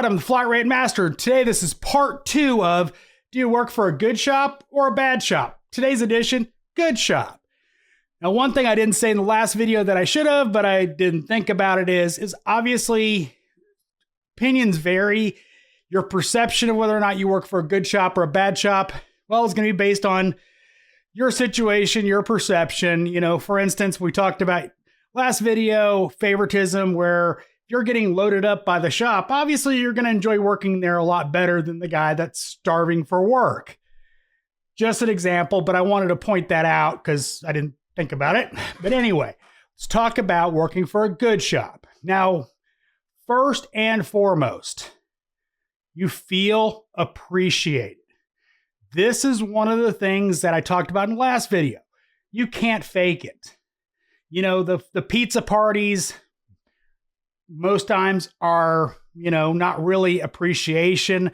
right, I'm the Flat Rate Master. Today, this is part 2 of do you work for a good shop or a bad shop? Today's edition, good shop. Now, one thing I didn't say in the last video that I should have, but I didn't think about it is obviously opinions vary. Your perception of whether or not you work for a good shop or a bad shop, well, it's going to be based on your situation, your perception. You know, for instance, we talked about last video, favoritism, where you're getting loaded up by the shop, obviously you're going to enjoy working there a lot better than the guy that's starving for work. Just an example, but I wanted to point that out because I didn't think about it. But anyway, let's talk about working for a good shop. Now, first and foremost, you feel appreciated. This is one of the things that I talked about in the last video. You can't fake it. You know, the pizza parties most times are, not really appreciation.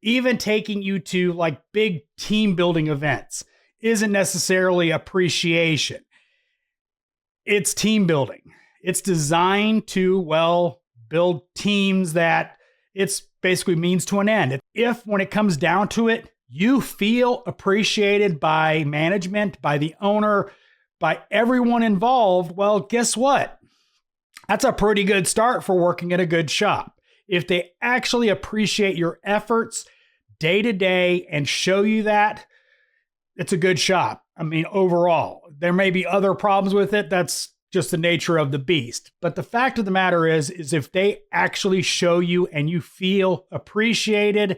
Even taking you to like big team building events isn't necessarily appreciation. It's team building. It's designed to, build teams that it's basically means to an end. If when it comes down to it, you feel appreciated by management, by the owner, by everyone involved, well, guess what? That's a pretty good start for working at a good shop. If they actually appreciate your efforts day to day and show you that, it's a good shop. I mean, overall, there may be other problems with it. That's just the nature of the beast. But the fact of the matter is if they actually show you and you feel appreciated,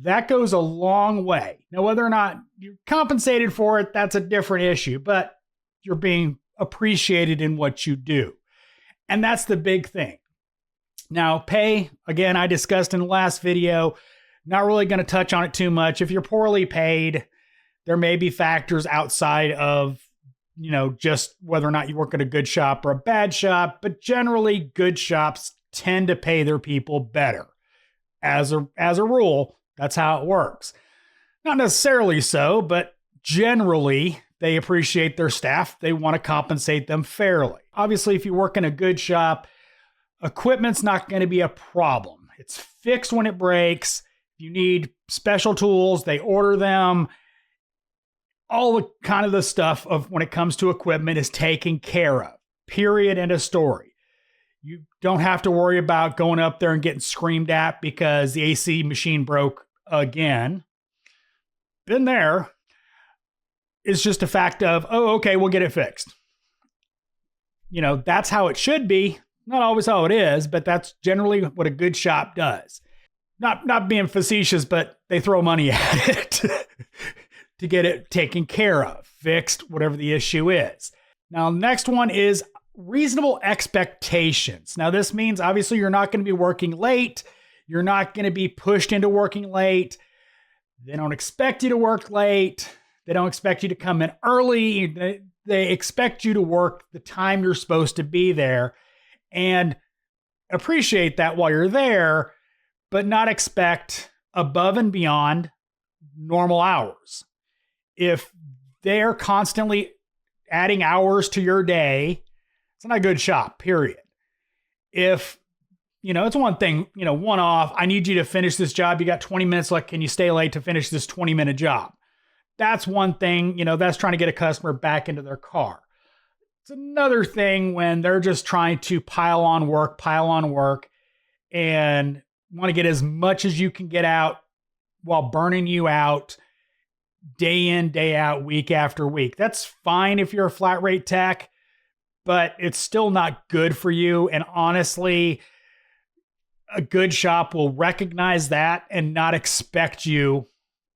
that goes a long way. Now, whether or not you're compensated for it, that's a different issue, but you're being appreciated in what you do. And that's the big thing. Now, pay, again, I discussed in the last video, not really going to touch on it too much. If you're poorly paid, there may be factors outside of, just whether or not you work at a good shop or a bad shop, but generally good shops tend to pay their people better. As a rule, that's how it works. Not necessarily so, but generally they appreciate their staff. They want to compensate them fairly. Obviously, if you work in a good shop, equipment's not going to be a problem. It's fixed when it breaks. If you need special tools, they order them. All the kind of the stuff of when it comes to equipment is taken care of. Period. End of story. You don't have to worry about going up there and getting screamed at because the AC machine broke again. Been there. It's just a fact of, okay, we'll get it fixed. That's how it should be. Not always how it is, but that's generally what a good shop does. Not being facetious, but they throw money at it to get it taken care of, fixed, whatever the issue is. Now, next one is reasonable expectations. Now, this means obviously you're not going to be working late. You're not going to be pushed into working late. They don't expect you to work late. They don't expect you to come in early. They expect you to work the time you're supposed to be there and appreciate that while you're there, but not expect above and beyond normal hours. If they're constantly adding hours to your day, it's not a good shop, period. If, it's one thing, one off, I need you to finish this job. You got 20 minutes left. Can you stay late to finish this 20-minute job? That's one thing, that's trying to get a customer back into their car. It's another thing when they're just trying to pile on work, and want to get as much as you can get out while burning you out day in, day out, week after week. That's fine if you're a flat rate tech, but it's still not good for you. And honestly, a good shop will recognize that and not expect you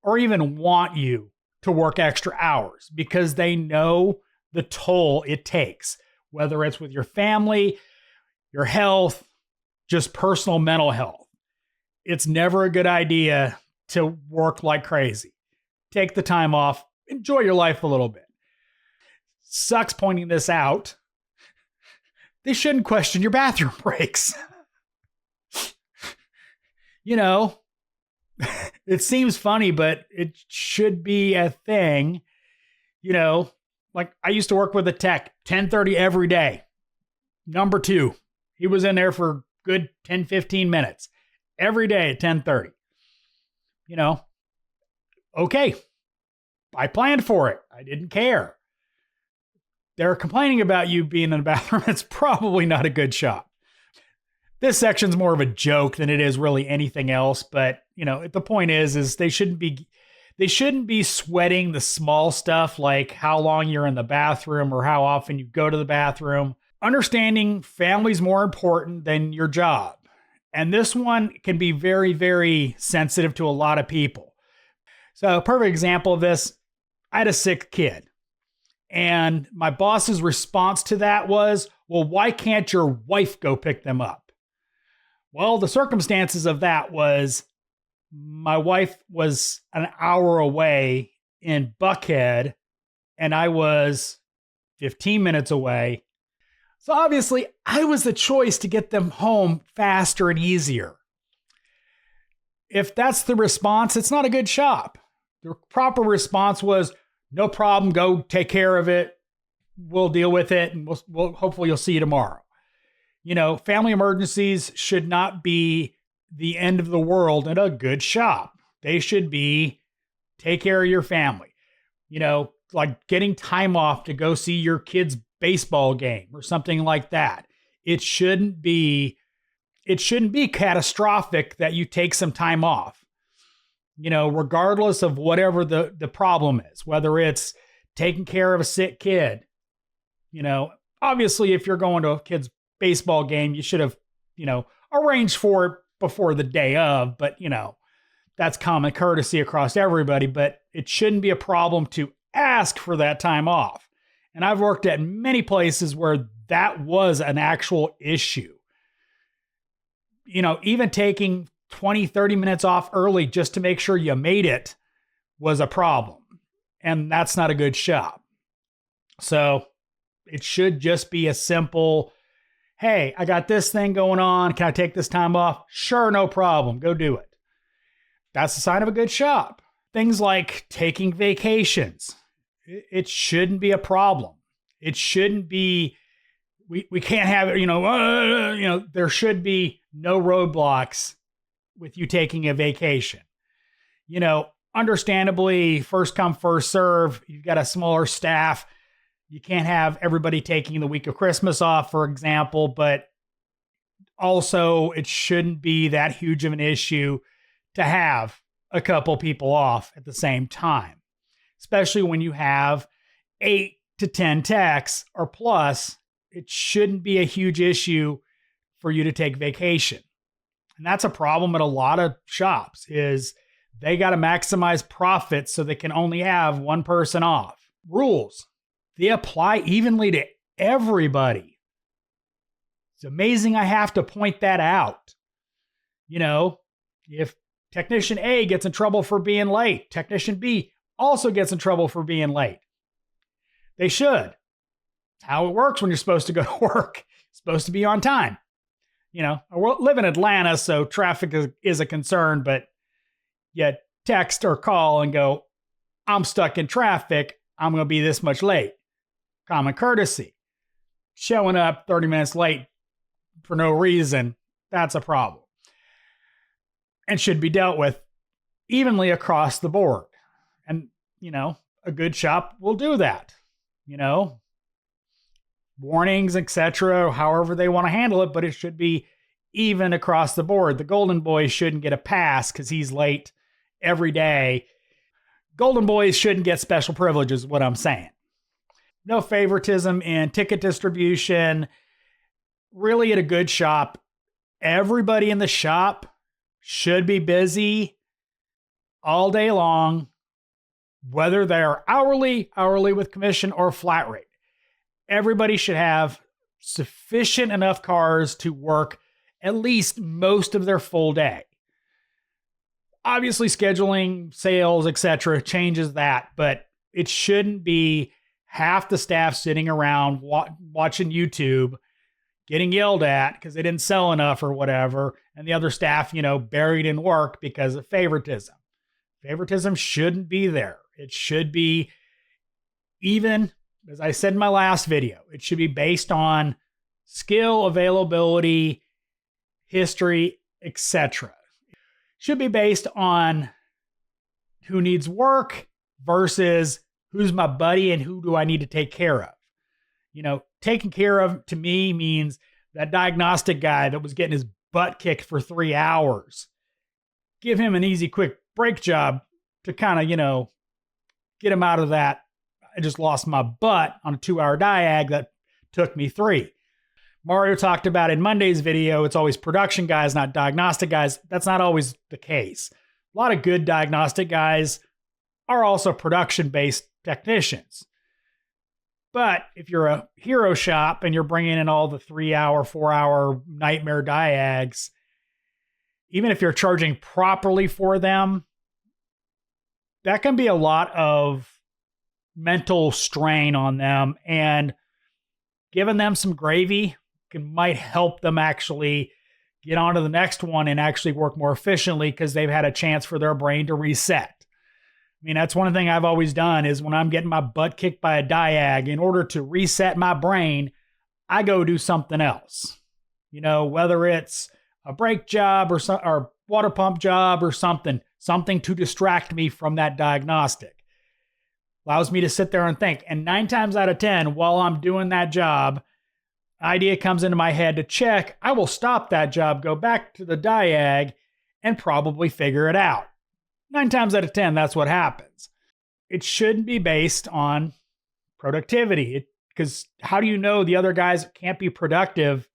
or even want you to work extra hours because they know the toll it takes, whether it's with your family, your health, just personal mental health. It's never a good idea to work like crazy. Take the time off, enjoy your life a little bit. Sucks pointing this out. They shouldn't question your bathroom breaks. It seems funny, but it should be a thing. Like I used to work with a tech, 10:30 every day. Number 2, he was in there for good 10, 15 minutes. every day at 10:30. You know, okay, I planned for it. I didn't care. They're complaining about you being in the bathroom. It's probably not a good shop. This section's more of a joke than it is really anything else. But, you know, the point is they shouldn't be sweating the small stuff like how long you're in the bathroom or how often you go to the bathroom. Understanding family's more important than your job. And this one can be very, very sensitive to a lot of people. So a perfect example of this, I had a sick kid. And my boss's response to that was, well, why can't your wife go pick them up? Well, the circumstances of that was my wife was an hour away in Buckhead and I was 15 minutes away. So obviously I was the choice to get them home faster and easier. If that's the response, it's not a good shop. The proper response was, no problem, go take care of it. We'll deal with it and we'll hopefully you'll see you tomorrow. You know, family emergencies should not be the end of the world in a good shop. They should be take care of your family. You know, like getting time off to go see your kid's baseball game or something like that. It shouldn't be catastrophic that you take some time off. You know, regardless of whatever the problem is, whether it's taking care of a sick kid. You know, obviously if you're going to a kid's baseball game, you should have, you know, arranged for it before the day of, but you know, that's common courtesy across everybody, but it shouldn't be a problem to ask for that time off. And I've worked at many places where that was an actual issue. You know, even taking 20, 30 minutes off early just to make sure you made it was a problem. And that's not a good shop. So it should just be a simple, hey, I got this thing going on. Can I take this time off? Sure, no problem. Go do it. That's a sign of a good shop. Things like taking vacations. It shouldn't be a problem. It shouldn't be, we can't have it, there should be no roadblocks with you taking a vacation. You know, understandably, first come, first serve. You've got a smaller staff. You can't have everybody taking the week of Christmas off, for example, but also it shouldn't be that huge of an issue to have a couple people off at the same time, especially when you have 8 to 10 techs or plus. It shouldn't be a huge issue for you to take vacation. And that's a problem at a lot of shops is they got to maximize profits so they can only have one person off. Rules. They apply evenly to everybody. It's amazing I have to point that out. You know, if technician A gets in trouble for being late, technician B also gets in trouble for being late. They should. It's how it works when you're supposed to go to work. You're supposed to be on time. You know, I live in Atlanta, so traffic is a concern, but you text or call and go, I'm stuck in traffic. I'm going to be this much late. Common courtesy. Showing up 30 minutes late for no reason, that's a problem. And should be dealt with evenly across the board. And, you know, a good shop will do that. You know, warnings, etc., however they want to handle it, but it should be even across the board. The Golden Boy shouldn't get a pass because he's late every day. Golden Boys shouldn't get special privileges, is what I'm saying. No favoritism in ticket distribution. Really, at a good shop, everybody in the shop should be busy all day long, whether they're hourly with commission, or flat rate. Everybody should have sufficient enough cars to work at least most of their full day. Obviously, scheduling, sales, etc. changes that, but it shouldn't be half the staff sitting around watching YouTube, getting yelled at because they didn't sell enough or whatever, and the other staff, you know, buried in work because of favoritism. Favoritism shouldn't be there. It should be even, as I said in my last video, it should be based on skill, availability, history, etc. should be based on who needs work versus who's my buddy and who do I need to take care of. You know, taking care of to me means that diagnostic guy that was getting his butt kicked for 3 hours. Give him an easy, quick break job to kind of, you know, get him out of that. I just lost my butt on a 2-hour diag that took me 3. Mario talked about in Monday's video, it's always production guys, not diagnostic guys. That's not always the case. A lot of good diagnostic guys are also production-based technicians. But if you're a hero shop and you're bringing in all the 3-hour, 4-hour nightmare diags, even if you're charging properly for them, that can be a lot of mental strain on them, and giving them some gravy might help them actually get on to the next one and actually work more efficiently because they've had a chance for their brain to reset. I mean, that's one thing I've always done is when I'm getting my butt kicked by a diag, in order to reset my brain, I go do something else. You know, whether it's a brake job or water pump job or something to distract me from that diagnostic. Allows me to sit there and think. And 9 times out of 10, while I'm doing that job, idea comes into my head to check. I will stop that job, go back to the diag, and probably figure it out. 9 times out of 10, that's what happens. It shouldn't be based on productivity, because how do you know the other guys can't be productive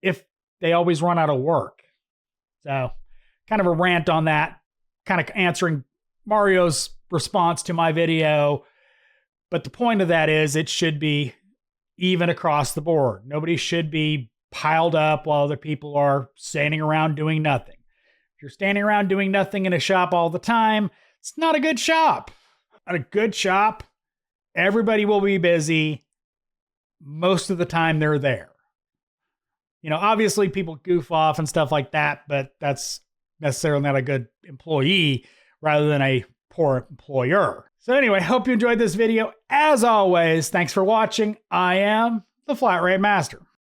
if they always run out of work? So, kind of a rant on that, kind of answering Mario's response to my video. But the point of that is it should be even across the board. Nobody should be piled up while other people are standing around doing nothing. If you're standing around doing nothing in a shop all the time, it's not a good shop. At a good shop, everybody will be busy. Most of the time they're there. You know, obviously people goof off and stuff like that, but that's necessarily not a good employee rather than a poor employer. So anyway, hope you enjoyed this video. As always, thanks for watching. I am the Flat Rate Master.